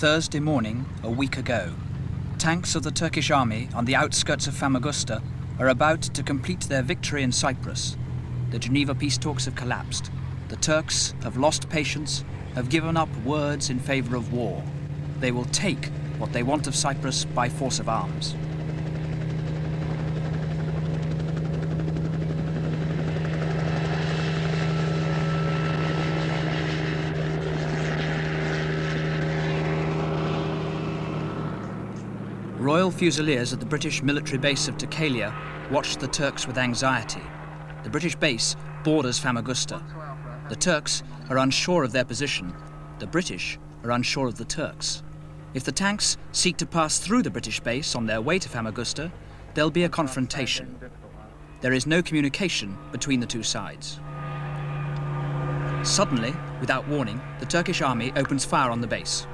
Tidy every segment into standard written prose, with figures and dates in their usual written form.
Thursday morning, a week ago. Tanks of the Turkish army on the outskirts of Famagusta are about to complete their victory in Cyprus. The Geneva peace talks have collapsed. The Turks have lost patience, have given up words in favour of war. They will take what they want of Cyprus by force of arms. Royal Fusiliers at the British military base of TÜRKİYE'M watched the Turks with anxiety. The British base borders Famagusta. The Turks are unsure of their position. The British are unsure of the Turks. If the tanks seek to pass through the British base on their way to Famagusta, there'll be a confrontation. There is no communication between the two sides. Suddenly, without warning, the Turkish army opens fire on the base.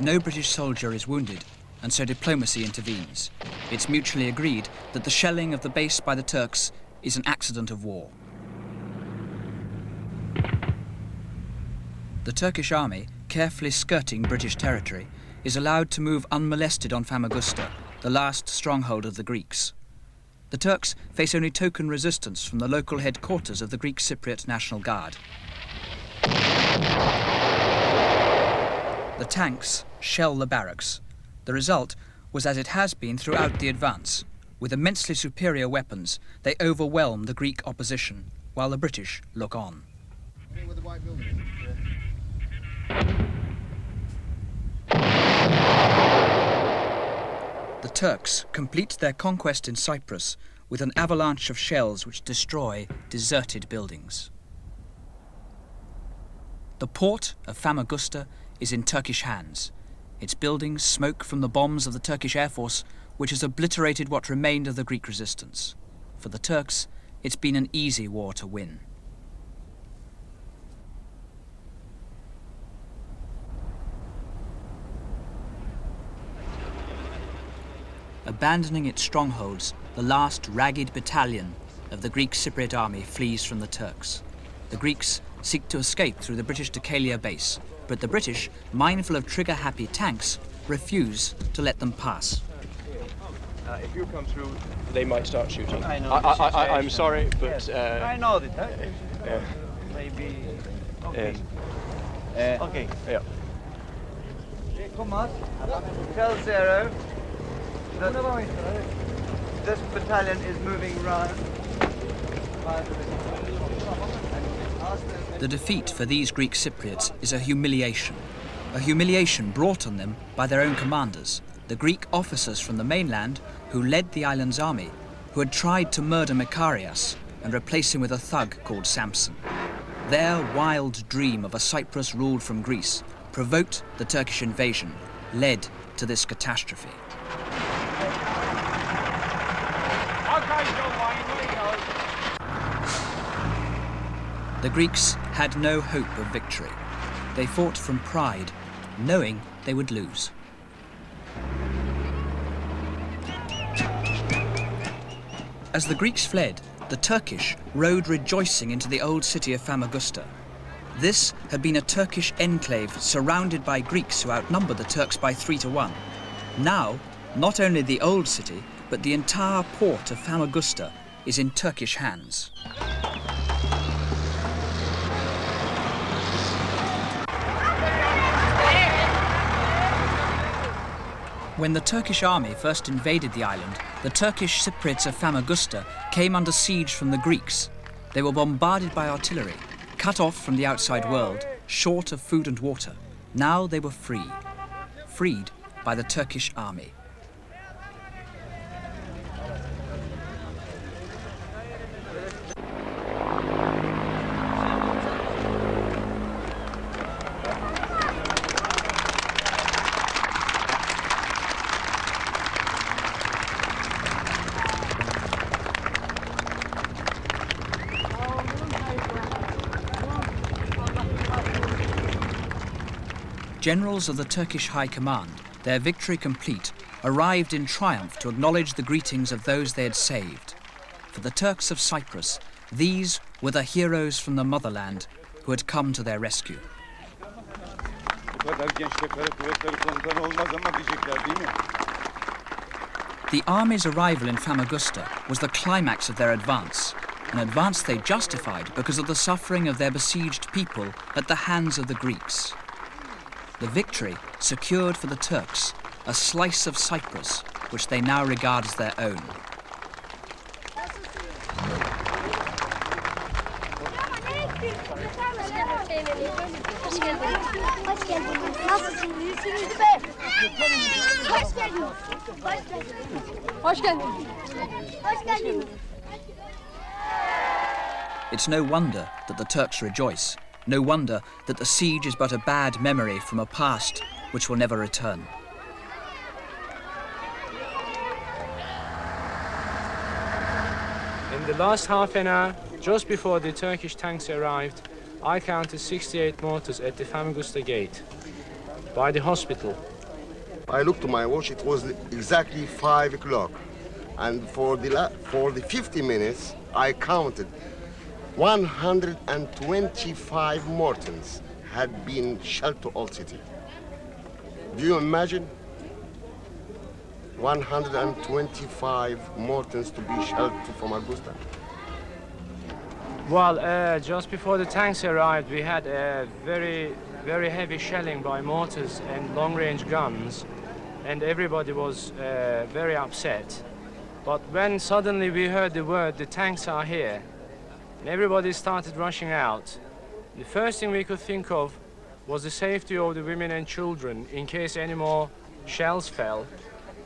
No British soldier is wounded, and so diplomacy intervenes. It's mutually agreed that the shelling of the base by the Turks is an accident of war. The Turkish army, carefully skirting British territory, is allowed to move unmolested on Famagusta, the last stronghold of the Greeks. The Turks face only token resistance from the local headquarters of the Greek Cypriot National Guard. The tanks shell the barracks. The result was as it has been throughout the advance. With immensely superior weapons, they overwhelm the Greek opposition, while the British look on. The Turks complete their conquest in Cyprus with an avalanche of shells which destroy deserted buildings. The port of Famagusta is in Turkish hands. Its buildings smoke from the bombs of the Turkish Air Force, which has obliterated what remained of the Greek resistance. For the Turks, it's been an easy war to win. Abandoning its strongholds, the last ragged battalion of the Greek Cypriot army flees from the Turks. The Greeks seek to escape through the British TÜRKİYE'M base, but the British, mindful of trigger-happy tanks, refuse to let them pass. If you come through, they might start shooting. I know. I'm sorry, but... Yes. I know that. Maybe... Okay. Okay. Yeah. Come on. Tell Zero that this battalion is moving around. The defeat for these Greek Cypriots is a humiliation brought on them by their own commanders, the Greek officers from the mainland who led the island's army, who had tried to murder Makarios and replace him with a thug called Samson. Their wild dream of a Cyprus ruled from Greece provoked the Turkish invasion, led to this catastrophe. The Greeks had no hope of victory. They fought from pride, knowing they would lose. As the Greeks fled, the Turkish rode rejoicing into the old city of Famagusta. This had been a Turkish enclave surrounded by Greeks who outnumbered the Turks by 3-1. Now, not only the old city, but the entire port of Famagusta is in Turkish hands. When the Turkish army first invaded the island, the Turkish Cypriots of Famagusta came under siege from the Greeks. They were bombarded by artillery, cut off from the outside world, short of food and water. Now they were free, freed by the Turkish army. Generals of the Turkish High Command, their victory complete, arrived in triumph to acknowledge the greetings of those they had saved. For the Turks of Cyprus, these were the heroes from the motherland who had come to their rescue. The army's arrival in Famagusta was the climax of their advance, an advance they justified because of the suffering of their besieged people at the hands of the Greeks. The victory secured for the Turks a slice of Cyprus, which they now regard as their own. It's no wonder that the Turks rejoice, no wonder that the siege is but a bad memory from a past which will never return. In the last half an hour, just before the Turkish tanks arrived, I counted 68 mortars at the Famagusta gate, by the hospital. I looked at my watch, it was exactly 5 o'clock. And for the 50 minutes, I counted 125 mortars had been shelled to Old City. Do you imagine? 125 mortars to be shelled to Famagusta. Well, just before the tanks arrived, we had a very heavy shelling by mortars and long-range guns, and everybody was very upset. But when suddenly we heard the word, the tanks are here, and everybody started rushing out, the first thing we could think of was the safety of the women and children in case any more shells fell.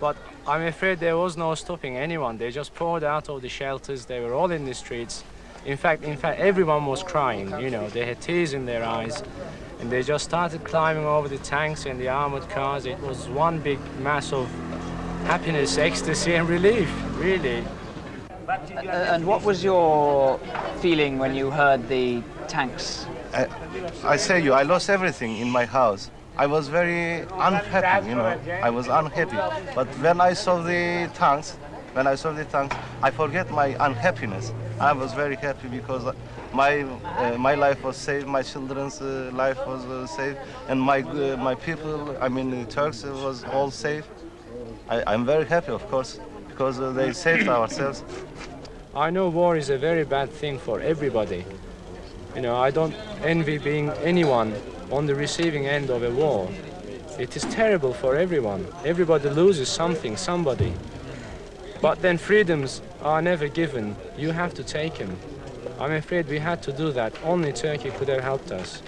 But I'm afraid there was no stopping anyone. They just poured out of the shelters. They were all in the streets. In fact, everyone was crying. You know, they had tears in their eyes, and they just started climbing over the tanks and the armored cars. It was one big mass of happiness, ecstasy, and relief, really. And what was your feeling when you heard the tanks? I say you, I lost everything in my house. I was very unhappy, you know. I was unhappy. But when I saw the tanks, I forget my unhappiness. I was very happy because my life was saved, my children's life was saved, and my people, I mean the Turks, was all safe. I'm very happy, of course, because they saved ourselves. I know war is a very bad thing for everybody. You know, I don't envy being anyone on the receiving end of a war. It is terrible for everyone. Everybody loses something, somebody. But then freedoms are never given. You have to take them. I'm afraid we had to do that. Only Turkey could have helped us.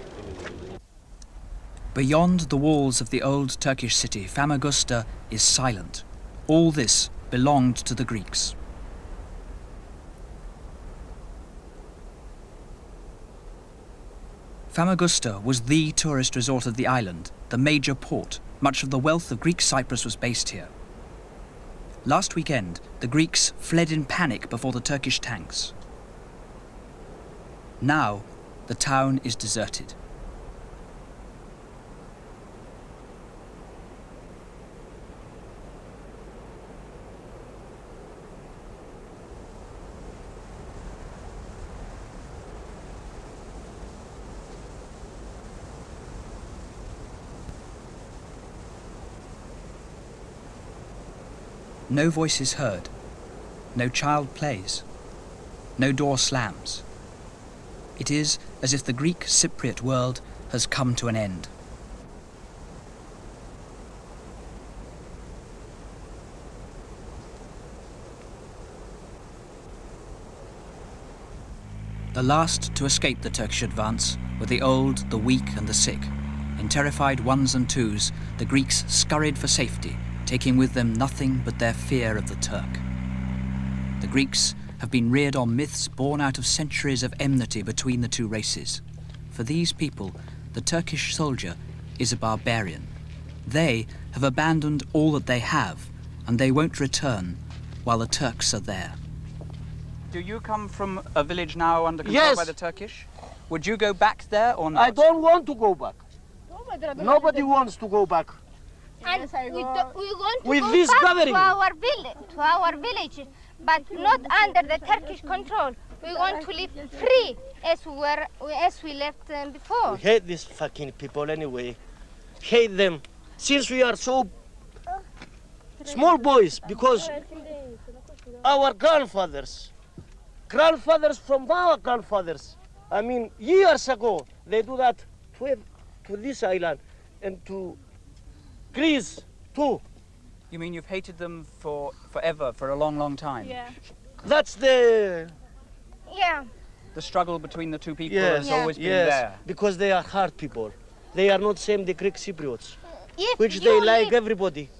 Beyond the walls of the old Turkish city, Famagusta is silent. All this belonged to the Greeks. Famagusta was the tourist resort of the island, the major port. Much of the wealth of Greek Cyprus was based here. Last weekend, the Greeks fled in panic before the Turkish tanks. Now, the town is deserted. No voice is heard, no child plays, no door slams. It is as if the Greek Cypriot world has come to an end. The last to escape the Turkish advance were the old, the weak and the sick. In terrified ones and twos, the Greeks scurried for safety, taking with them nothing but their fear of the Turk. The Greeks have been reared on myths born out of centuries of enmity between the two races. For these people, the Turkish soldier is a barbarian. They have abandoned all that they have, and they won't return while the Turks are there. Do you come from a village now under control by the Turkish? Would you go back there or not? I don't want to go back. Nobody wants to go back. And we want to With go this back gathering. to our village, but not under the Turkish control. We want to live free as we left before. We hate these fucking people anyway. Hate them. Since we are so small boys, because our grandfathers from our grandfathers, I mean, years ago, they do that to this island and to Greece too. You mean you've hated them forever, for a long, long time? Yeah. That's the... Yeah. The struggle between the two people has always been there. Because they are hard people. They are not same the Greek Cypriots, If which you they like live- everybody.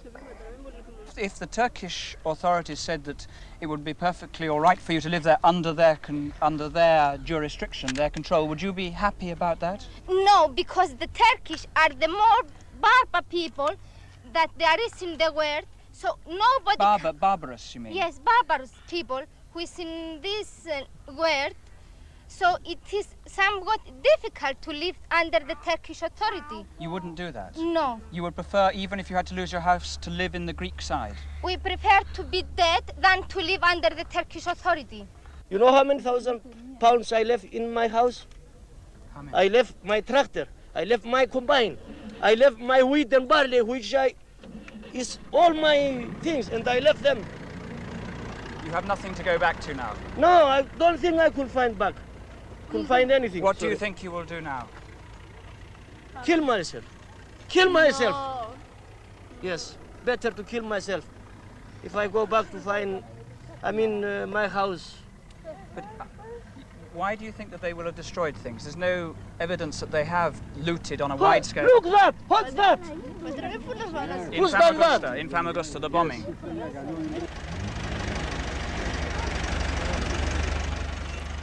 If the Turkish authorities said that it would be perfectly all right for you to live there under their jurisdiction, their control, would you be happy about that? No, because the Turkish are the more barbar people that there is in the world. So nobody. Barbarous, you mean? Yes, barbarous people who is in this world. So it is somewhat difficult to live under the Turkish authority. You wouldn't do that? No. You would prefer, even if you had to lose your house, to live in the Greek side? We prefer to be dead than to live under the Turkish authority. You know how many £1,000 I left in my house? How many? I left my tractor, I left my combine, I left my wheat and barley, which is all my things, and I left them. You have nothing to go back to now? No, I don't think I could find back. Couldn't find anything. What do you think you will do now? Kill myself. Kill myself. No. Yes, better to kill myself. If I go back to find, my house. But why do you think that they will have destroyed things? There's no evidence that they have looted on a wide scale. Look that! What's that? In Who's done that? Famagusta, in Famagusta, the bombing.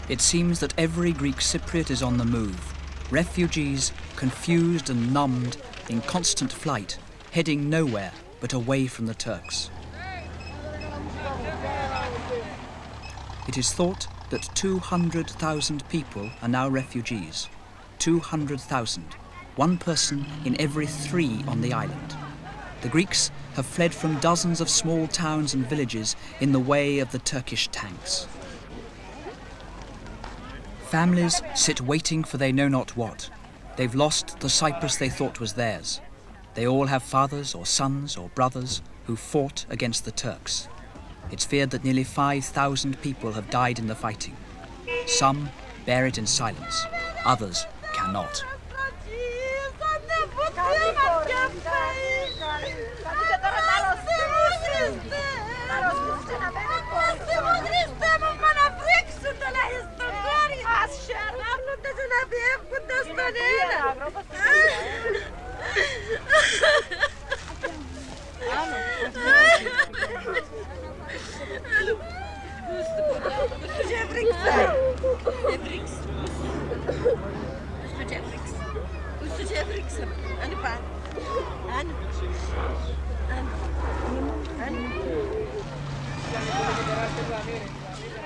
It seems that every Greek Cypriot is on the move. Refugees, confused and numbed, in constant flight, heading nowhere but away from the Turks. It is thought that 200,000 people are now refugees. 200,000. One person in every 3 on the island. The Greeks have fled from dozens of small towns and villages in the way of the Turkish tanks. Families sit waiting for they know not what. They've lost the Cyprus they thought was theirs. They all have fathers or sons or brothers who fought against the Turks. It's feared that nearly 5,000 people have died in the fighting. Some bear it in silence, others cannot.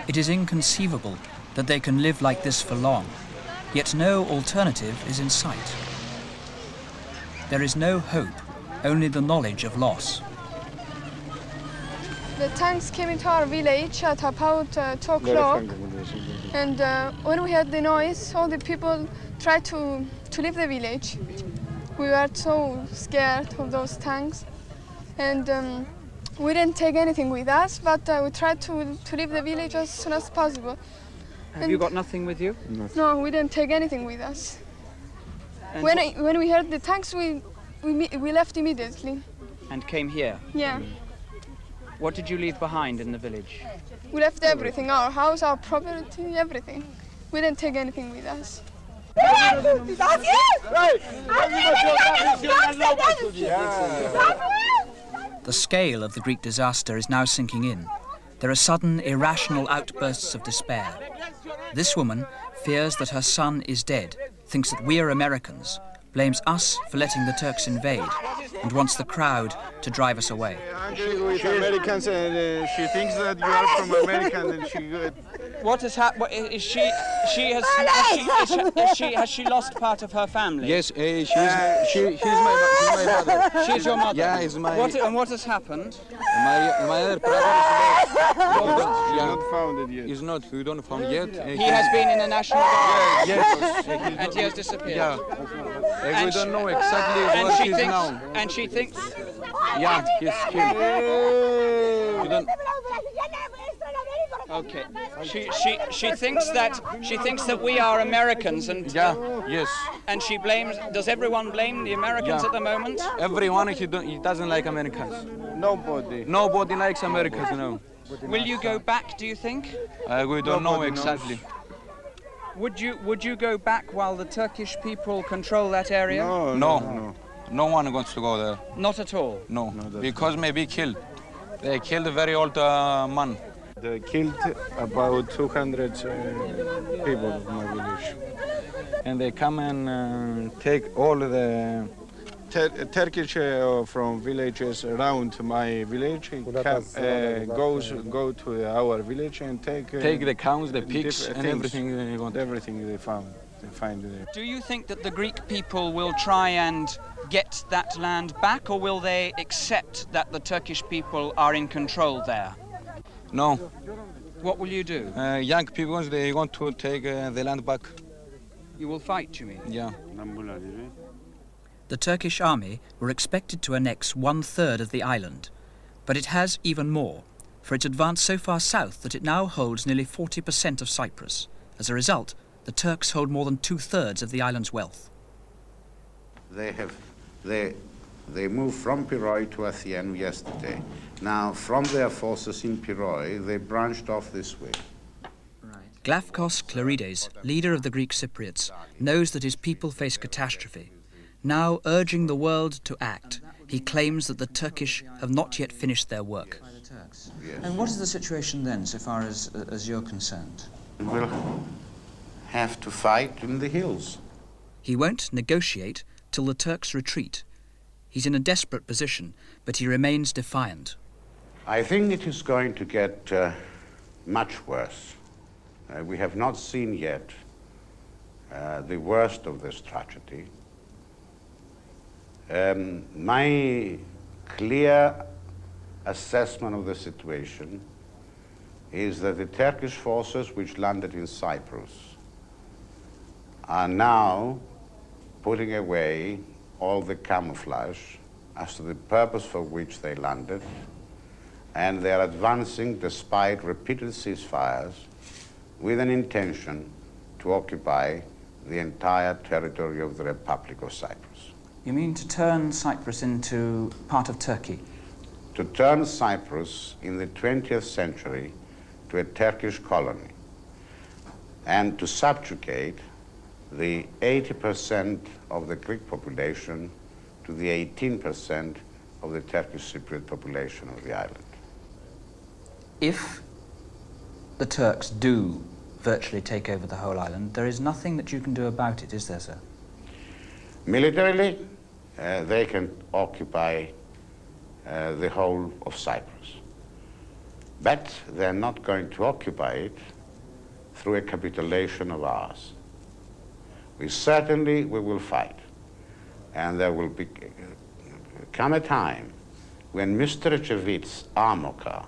It is inconceivable that they can live like this for long, yet no alternative is in sight. There is no hope, only the knowledge of loss. The tanks came into our village at about 2 o'clock, and when we heard the noise, all the people tried to leave the village. We were so scared of those tanks, and we didn't take anything with us, but we tried to leave the village as soon as possible. Have you got nothing with you? No, we didn't take anything with us. When we heard the tanks, we left immediately. And came here? Yeah. What did you leave behind in the village? We left everything, our house, our property, everything. We didn't take anything with us. The scale of the Greek disaster is now sinking in. There are sudden, irrational outbursts of despair. This woman fears that her son is dead, thinks that we're Americans, blames us for letting the Turks invade, and wants the crowd to drive us away. Hungary with Americans, and she thinks that you are from America, and she What has happened? Is has she lost part of her family? Yes, she's my mother. She's your mother? Yeah, it's my... And what has happened? My other brother is not found it yet. He's not, we don't found yet. He has been in the National Guard? Yes. And he has disappeared? Yeah. We don't know exactly where he is now. And she thinks... Yeah, he's killed. We don't... Okay. She thinks that we are Americans and... Yeah, yes. And she blames... Does everyone blame the Americans at the moment? Everyone, he doesn't like Americans. Nobody. Nobody likes Americans, no. Will you go back, do you think? We don't know exactly. Would you go back while the Turkish people control that area? No. No one wants to go there. Not at all? No, because maybe killed. They killed a very old man. They killed about 200 people in my village. And they come and take all the... Turkish from villages around my village go to our village and take the cows, the pigs, and everything they want. Everything they find there. Do you think that the Greek people will try and get that land back, or will they accept that the Turkish people are in control there? No. What will you do? Young people, they want to take the land back. You will fight, you mean? Yeah. The Turkish army were expected to annex 1/3 of the island, but it has even more, for it's advanced so far south that it now holds nearly 40% of Cyprus. As a result, the Turks hold more than 2/3 of the island's wealth. They moved from Piroi to Athens yesterday. Now, from their forces in Piroi, they branched off this way. Glafkos Clerides, leader of the Greek Cypriots, knows that his people face catastrophe. Now urging the world to act, he claims that the Turkish have not yet finished their work. Yes. And what is the situation then, so far as you're concerned? We'll have to fight in the hills. He won't negotiate till the Turks retreat. He's in a desperate position, but he remains defiant. I think it is going to get much worse. We have not seen yet the worst of this tragedy. My clear assessment of the situation is that the Turkish forces which landed in Cyprus are now putting away all the camouflage as to the purpose for which they landed, and they are advancing despite repeated ceasefires with an intention to occupy the entire territory of the Republic of Cyprus. You mean to turn Cyprus into part of Turkey? To turn Cyprus in the 20th century to a Turkish colony and to subjugate the 80% of the Greek population to the 18% of the Turkish Cypriot population of the island. If the Turks do virtually take over the whole island, there is nothing that you can do about it, is there, sir? Militarily, they can occupy the whole of Cyprus. But they're not going to occupy it through a capitulation of ours. We will fight. And there will come a time when Mr. Echevit's armor car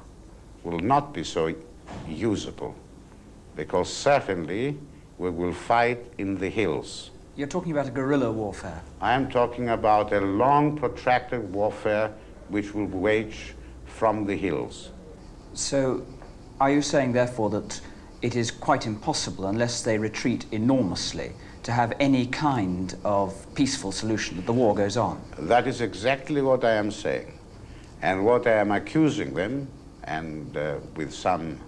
will not be so usable, because certainly we will fight in the hills. You're talking about a guerrilla warfare? I am talking about a long, protracted warfare which will wage from the hills. So, are you saying, therefore, that it is quite impossible, unless they retreat enormously, to have any kind of peaceful solution, that the war goes on? That is exactly what I am saying. And what I am accusing them, and with some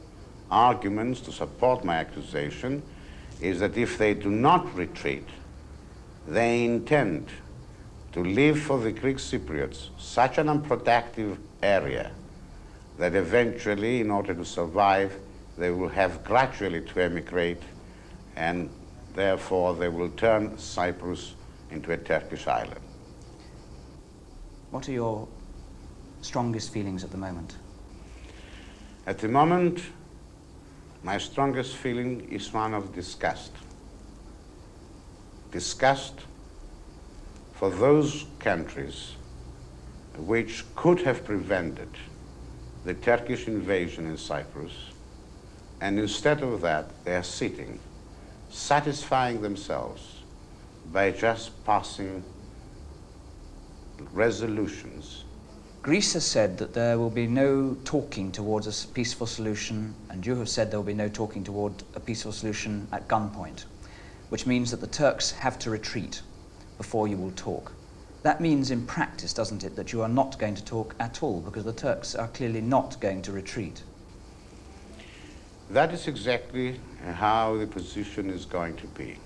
arguments to support my accusation, is that if they do not retreat, they intend to leave for the Greek Cypriots such an unproductive area that eventually, in order to survive, they will have gradually to emigrate, and therefore they will turn Cyprus into a Turkish island. What are your strongest feelings at the moment? At the moment, my strongest feeling is one of disgust. Disgust for those countries which could have prevented the Turkish invasion in Cyprus, and instead of that, they are sitting, satisfying themselves by just passing resolutions. Greece has said that there will be no talking towards a peaceful solution, and you have said there will be no talking toward a peaceful solution at gunpoint, which means that the Turks have to retreat before you will talk. That means in practice, doesn't it, that you are not going to talk at all, because the Turks are clearly not going to retreat. That is exactly how the position is going to be.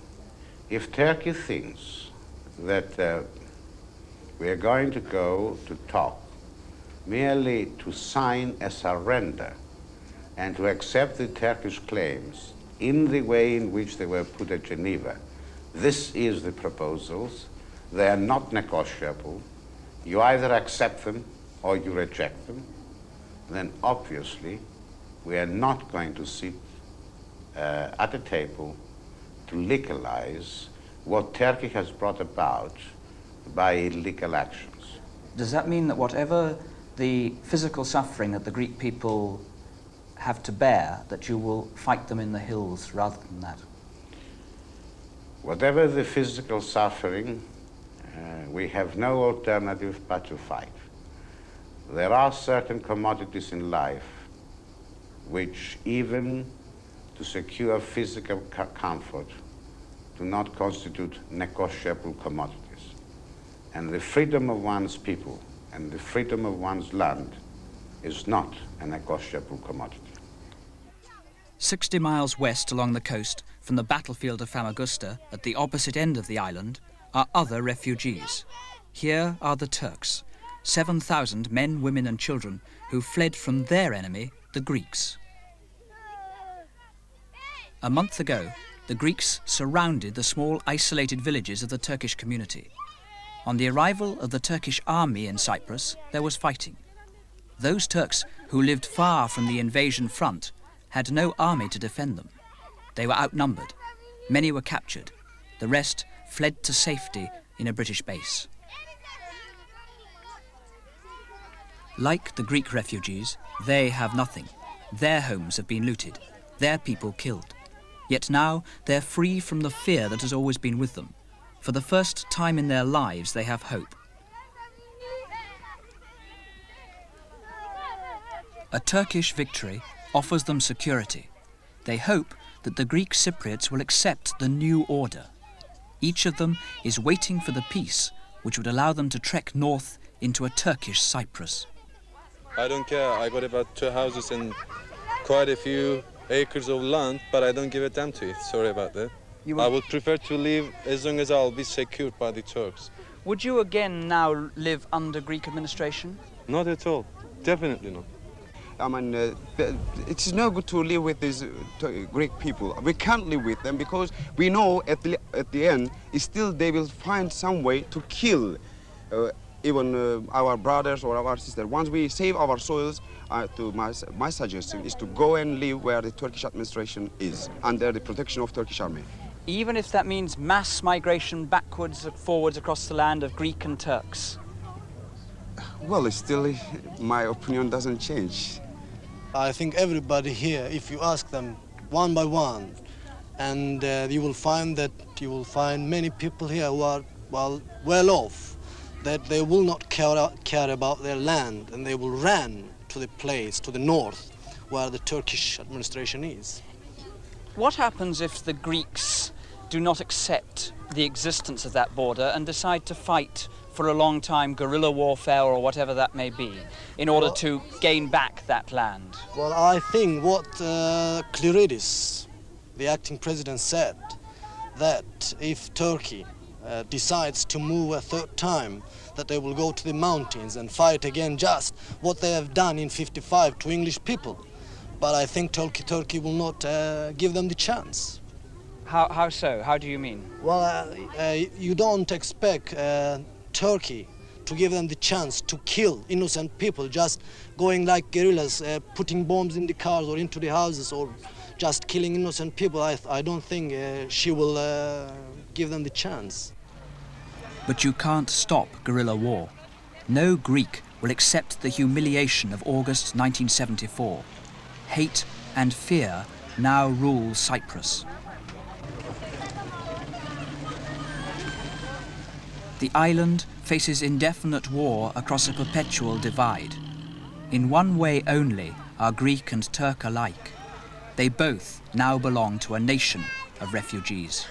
If Turkey thinks that we are going to go to talk merely to sign a surrender and to accept the Turkish claims in the way in which they were put at Geneva, this is the proposals. They are not negotiable. You either accept them or you reject them. Then obviously we are not going to sit at a table to legalize what Turkey has brought about by illegal actions. Does that mean that whatever the physical suffering that the Greek people have to bear, that you will fight them in the hills rather than that? Whatever the physical suffering, we have no alternative but to fight. There are certain commodities in life which, even to secure physical comfort, do not constitute negotiable commodities. And the freedom of one's people and the freedom of one's land is not a negotiable commodity. 60 miles west along the coast from the battlefield of Famagusta, at the opposite end of the island, are other refugees. Here are the Turks, 7,000 men, women and children who fled from their enemy, the Greeks. A month ago, the Greeks surrounded the small isolated villages of the Turkish community. On the arrival of the Turkish army in Cyprus, there was fighting. Those Turks who lived far from the invasion front had no army to defend them. They were outnumbered. Many were captured. The rest fled to safety in a British base. Like the Greek refugees, they have nothing. Their homes have been looted, their people killed. Yet now they're free from the fear that has always been with them. For the first time in their lives, they have hope. A Turkish victory offers them security. They hope that the Greek Cypriots will accept the new order. Each of them is waiting for the peace which would allow them to trek north into a Turkish Cyprus. I don't care. I got about 2 houses and quite a few acres of land, but I don't give a damn to it. Sorry about that. I would prefer to live as long as I'll be secured by the Turks. Would you again now live under Greek administration? Not at all. Definitely not. I mean, it's no good to live with these Greek people. We can't live with them because we know at the end, still they will find some way to kill even our brothers or our sisters. Once we save our soils, my suggestion is to go and live where the Turkish administration is, under the protection of Turkish army. Even if that means mass migration backwards and forwards across the land of Greek and Turks? Well, still, my opinion doesn't change. I think everybody here, if you ask them one by one, and you will find many people here who are well off, that they will not care about their land, and they will run to the place to the north where the Turkish administration is. What happens if the Greeks do not accept the existence of that border and decide to fight for a long time, guerrilla warfare or whatever that may be, in order to gain back that land? Well, I think what Clearidis, the acting president, said, that if Turkey decides to move a third time, that they will go to the mountains and fight again just what they have done in '55 to English people. But I think Turkey will not give them the chance. How so? How do you mean? Well, you don't expect Turkey to give them the chance to kill innocent people, just going like guerrillas, putting bombs in the cars or into the houses or just killing innocent people, I don't think she will give them the chance. But you can't stop guerrilla war. No Greek will accept the humiliation of August 1974. Hate and fear now rule Cyprus. The island faces indefinite war across a perpetual divide. In one way only are Greek and Turk alike. They both now belong to a nation of refugees.